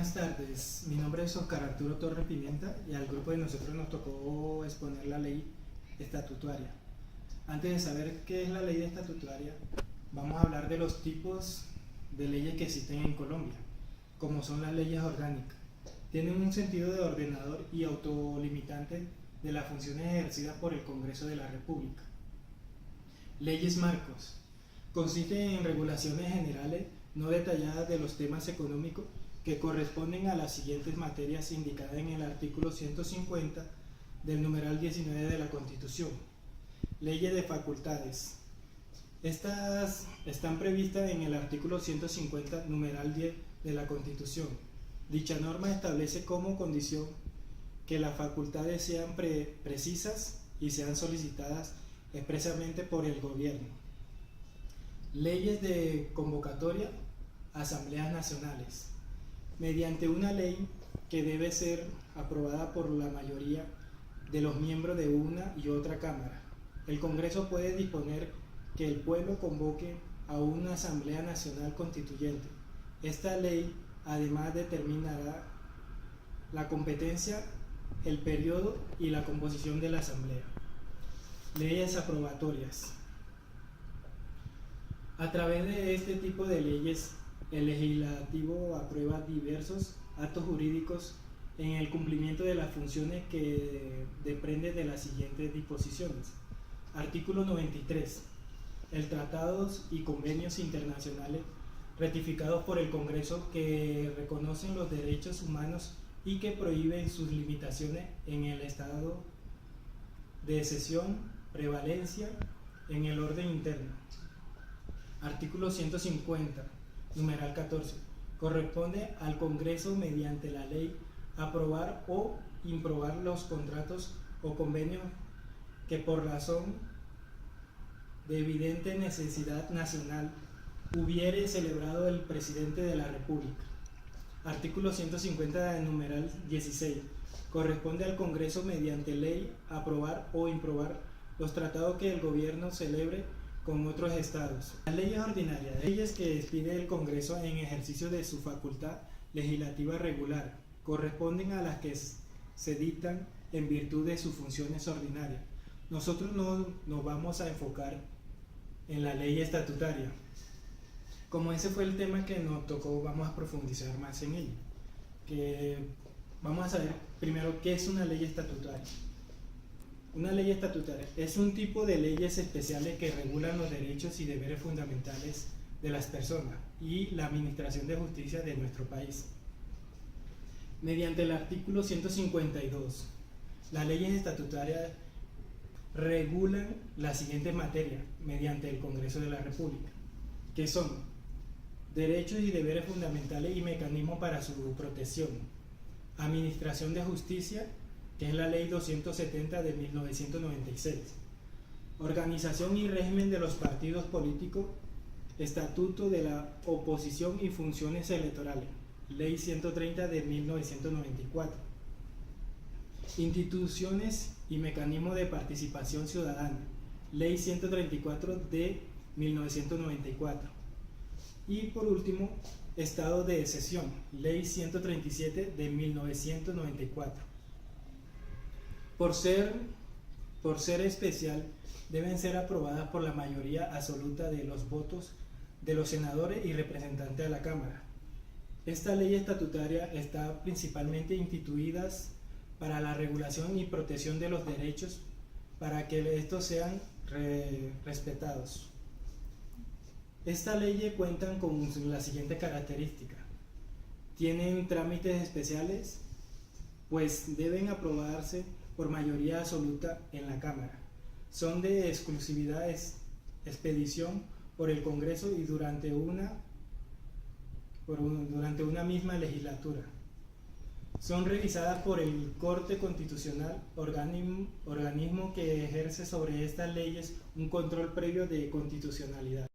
Buenas tardes, mi nombre es Oscar Arturo Torre Pimienta y al grupo de nosotros nos tocó exponer la ley estatutaria. Antes de saber qué es la ley estatutaria, vamos a hablar de los tipos de leyes que existen en Colombia, como son las leyes orgánicas. Tienen un sentido de ordenador y autolimitante de las funciones ejercidas por el Congreso de la República. Leyes marcos. Consisten en regulaciones generales no detalladas de los temas económicos que corresponden a las siguientes materias indicadas en el artículo 150 del numeral 19 de la Constitución. Leyes de facultades. Estas están previstas en el artículo 150 numeral 10 de la Constitución. Dicha norma establece como condición que las facultades sean precisas y sean solicitadas expresamente por el gobierno. Leyes de convocatoria, asambleas nacionales. Mediante una ley que debe ser aprobada por la mayoría de los miembros de una y otra cámara, el Congreso puede disponer que el pueblo convoque a una asamblea nacional constituyente. Esta ley además determinará la competencia, el periodo y la composición de la asamblea. Leyes aprobatorias. A través de este tipo de leyes, el legislativo aprueba diversos actos jurídicos en el cumplimiento de las funciones que dependen de las siguientes disposiciones. Artículo 93. El tratados y convenios internacionales ratificados por el Congreso que reconocen los derechos humanos y que prohíben sus limitaciones en el estado de excepción, prevalencia en el orden interno. Artículo 150, numeral 14. Corresponde al Congreso mediante la ley aprobar o improbar los contratos o convenios que por razón de evidente necesidad nacional hubiere celebrado el presidente de la República. Artículo 150, numeral 16. Corresponde al Congreso mediante ley aprobar o improbar los tratados que el gobierno celebre con otros estados. Las leyes ordinarias, leyes que expide el Congreso en ejercicio de su facultad legislativa regular, corresponden a las que se dictan en virtud de sus funciones ordinarias. Nosotros no nos vamos a enfocar en la ley estatutaria. Como ese fue el tema que nos tocó, vamos a profundizar más en ello. Vamos a saber primero qué es una ley estatutaria. Una ley estatutaria es un tipo de leyes especiales que regulan los derechos y deberes fundamentales de las personas y la administración de justicia de nuestro país. Mediante el artículo 152, las leyes estatutarias regulan las siguientes materias mediante el Congreso de la República, que son derechos y deberes fundamentales y mecanismos para su protección, administración de justicia, que es la ley 270 de 1996, organización y régimen de los partidos políticos, estatuto de la oposición y funciones electorales, ley 130 de 1994, instituciones y mecanismos de participación ciudadana, ley 134 de 1994, y por último, estado de excepción, ley 137 de 1994. Por ser especial, deben ser aprobadas por la mayoría absoluta de los votos de los senadores y representantes de la Cámara. Esta ley estatutaria está principalmente instituida para la regulación y protección de los derechos para que estos sean respetados. Estas leyes cuentan con la siguiente característica. Tienen trámites especiales, pues deben aprobarse por mayoría absoluta en la Cámara. Son de exclusividad expedición por el Congreso y durante una misma legislatura. Son revisadas por el Corte Constitucional, organismo que ejerce sobre estas leyes un control previo de constitucionalidad.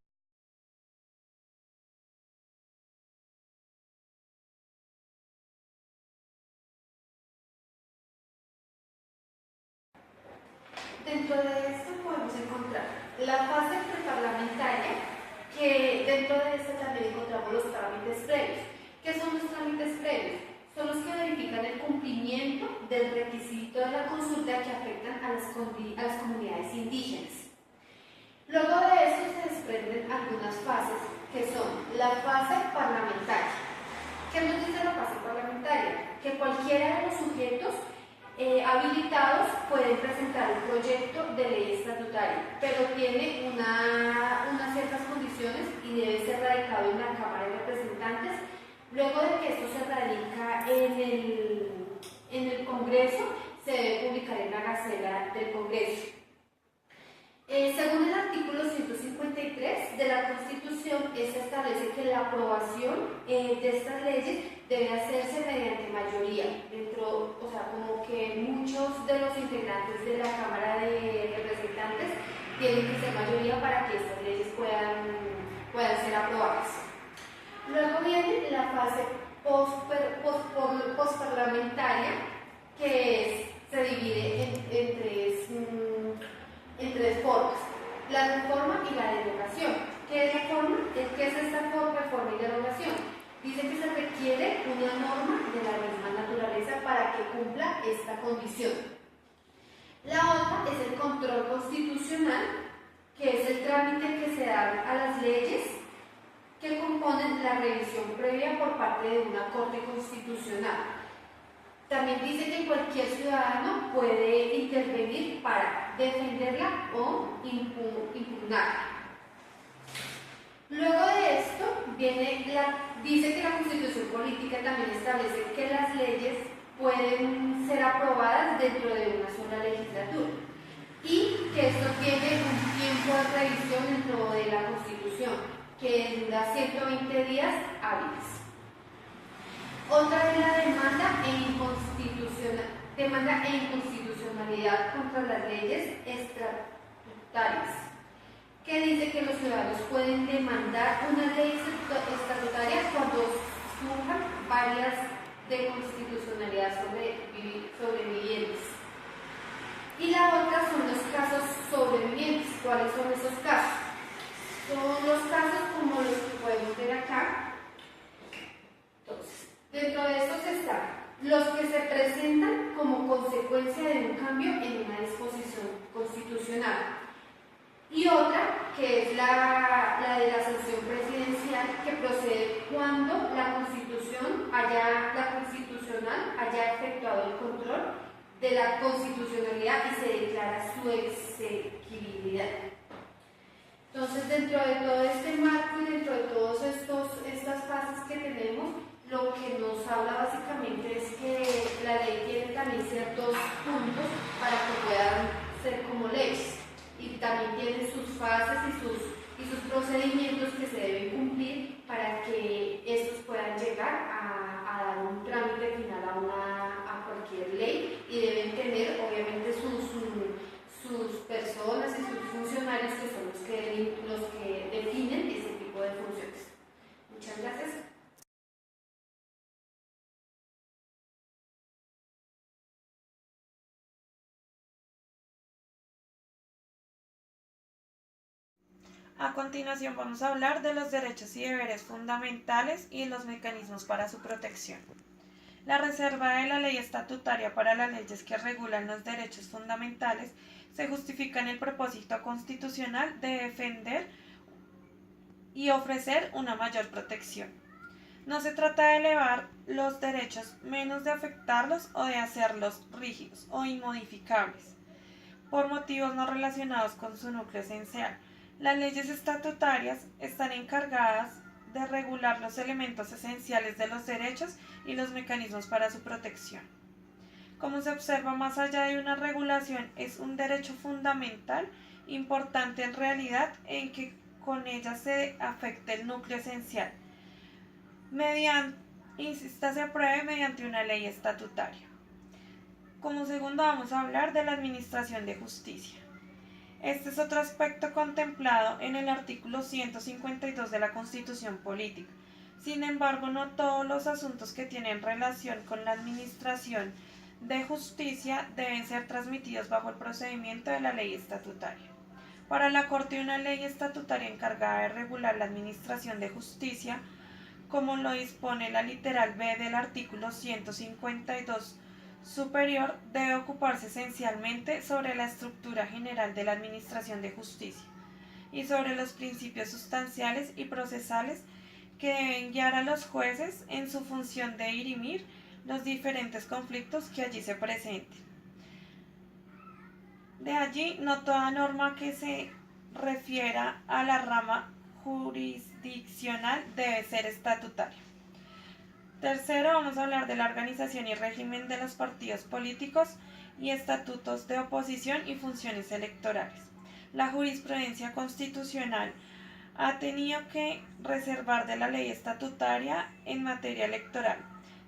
Dentro de esto podemos encontrar la fase preparlamentaria, que dentro de esta también encontramos los trámites previos, ¿Qué son los trámites previos? Son los que verifican el cumplimiento del requisito de la consulta que afectan a las comunidades indígenas. Luego de esto se desprenden algunas fases, que son la fase parlamentaria. ¿Qué nos dice la fase parlamentaria? Que cualquiera de los sujetos habilitados pueden presentar un proyecto de ley estatutaria, pero tiene unas ciertas condiciones y debe ser radicado en la Cámara de Representantes. Luego de que esto se radica en el Congreso, se debe publicar en la Gacela del Congreso. Según el artículo 153 de la Constitución, se establece que la aprobación de estas leyes debe hacerse mediante mayoría. O sea, como que muchos de los integrantes de la Cámara de Representantes tienen que ser mayoría para que estas leyes puedan ser aprobadas. Luego viene la fase postparlamentaria, que se divide en tres formas: la reforma y la derogación. ¿Qué es reforma? ¿Qué es esta reforma y derogación? Dice que se requiere una norma de la misma naturaleza para que cumpla esta condición. La otra es el control constitucional, que es el trámite que se da a las leyes que componen la revisión previa por parte de una Corte Constitucional. También dice que cualquier ciudadano puede intervenir para defenderla o impugnarla. Luego de esto dice que la Constitución Política también establece que las leyes pueden ser aprobadas dentro de una sola legislatura y que esto tiene un tiempo de revisión dentro de la Constitución, que dura 120 días hábiles. Otra es la demanda e inconstitucionalidad contra las leyes estatutarias, que dice que los ciudadanos pueden demandar una ley estatutaria cuando surjan varias de constitucionalidad sobrevivientes. Y la otra son los casos sobrevivientes. ¿Cuáles son esos casos? Son los casos como los que podemos ver acá. Entonces, dentro de estos están los que se presentan como consecuencia de un cambio en una disposición constitucional. Y otra, que es la de la sanción presidencial, que procede cuando la Constitucional haya efectuado el control de la constitucionalidad y se declara su exequibilidad. Entonces, dentro de todo este marco y dentro de todas estas fases que tenemos, lo que nos habla básicamente es que la ley tiene también ciertos puntos para que puedan ser como leyes, y también tiene sus fases y sus procedimientos que se deben cumplir para que estos puedan llegar a dar un trámite final a cualquier ley, y deben tener obviamente sus personas y sus funcionarios, que son los que definen ese tipo de funciones. Muchas gracias. A continuación vamos a hablar de los derechos y deberes fundamentales y los mecanismos para su protección. La reserva de la ley estatutaria para las leyes que regulan los derechos fundamentales se justifica en el propósito constitucional de defender y ofrecer una mayor protección. No se trata de elevar los derechos, menos de afectarlos o de hacerlos rígidos o inmodificables, por motivos no relacionados con su núcleo esencial. Las leyes estatutarias están encargadas de regular los elementos esenciales de los derechos y los mecanismos para su protección. Como se observa, más allá de una regulación, es un derecho fundamental, importante en realidad, en que con ella se afecte el núcleo esencial, esta se apruebe mediante una ley estatutaria. Como segundo vamos a hablar de la administración de justicia. Este es otro aspecto contemplado en el artículo 152 de la Constitución Política. Sin embargo, no todos los asuntos que tienen relación con la administración de justicia deben ser transmitidos bajo el procedimiento de la ley estatutaria. Para la Corte, una ley estatutaria encargada de regular la administración de justicia como lo dispone la literal B del artículo 152 superior, debe ocuparse esencialmente sobre la estructura general de la Administración de Justicia y sobre los principios sustanciales y procesales que deben guiar a los jueces en su función de dirimir los diferentes conflictos que allí se presenten. De allí, no toda norma que se refiera a la rama jurisdiccional debe ser estatutaria. Tercero, vamos a hablar de la organización y régimen de los partidos políticos y estatutos de oposición y funciones electorales. La jurisprudencia constitucional ha tenido que reservar de la ley estatutaria en materia electoral.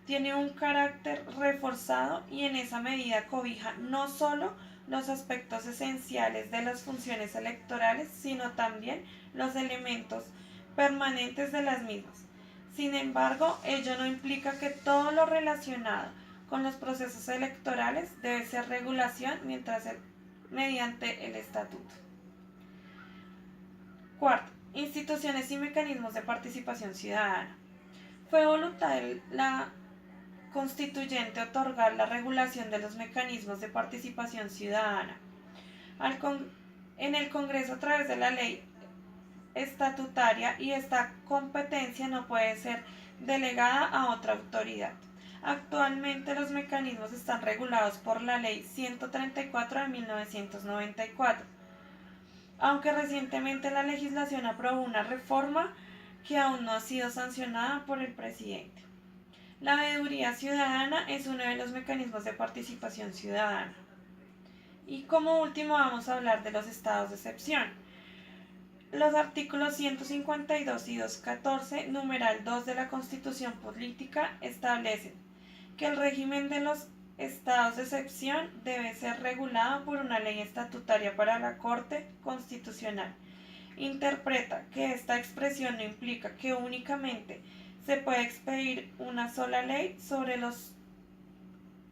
Tiene un carácter reforzado y en esa medida cobija no solo los aspectos esenciales de las funciones electorales, sino también los elementos permanentes de las mismas. Sin embargo, ello no implica que todo lo relacionado con los procesos electorales debe ser regulación mediante el estatuto. Cuarto, instituciones y mecanismos de participación ciudadana. Fue voluntad de la constituyente otorgar la regulación de los mecanismos de participación ciudadana en el Congreso a través de la ley estatutaria, y esta competencia no puede ser delegada a otra autoridad. Actualmente los mecanismos están regulados por la Ley 134 de 1994, aunque recientemente la legislación aprobó una reforma que aún no ha sido sancionada por el presidente. La veeduría ciudadana es uno de los mecanismos de participación ciudadana. Y como último vamos a hablar de los estados de excepción. Los artículos 152 y 214, numeral 2 de la Constitución Política establecen que el régimen de los estados de excepción debe ser regulado por una ley estatutaria para la Corte Constitucional. Interpreta que esta expresión no implica que únicamente se puede expedir una sola ley sobre los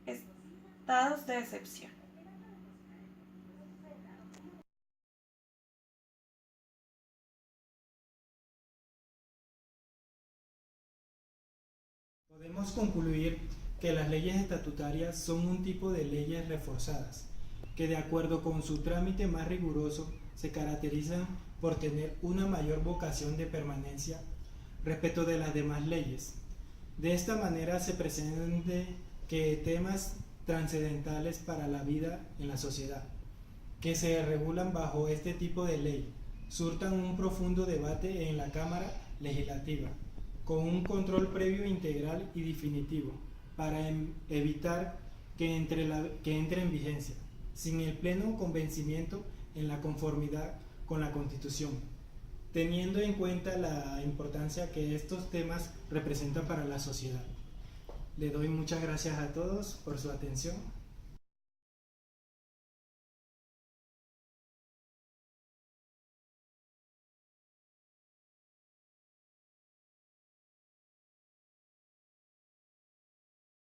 estados de excepción. Podemos concluir que las leyes estatutarias son un tipo de leyes reforzadas, que de acuerdo con su trámite más riguroso se caracterizan por tener una mayor vocación de permanencia respecto de las demás leyes. De esta manera se pretende que temas trascendentales para la vida en la sociedad, que se regulan bajo este tipo de ley, surtan un profundo debate en la Cámara Legislativa, con un control previo integral y definitivo, para evitar que entre en vigencia, sin el pleno convencimiento en la conformidad con la Constitución, teniendo en cuenta la importancia que estos temas representan para la sociedad. Le doy muchas gracias a todos por su atención.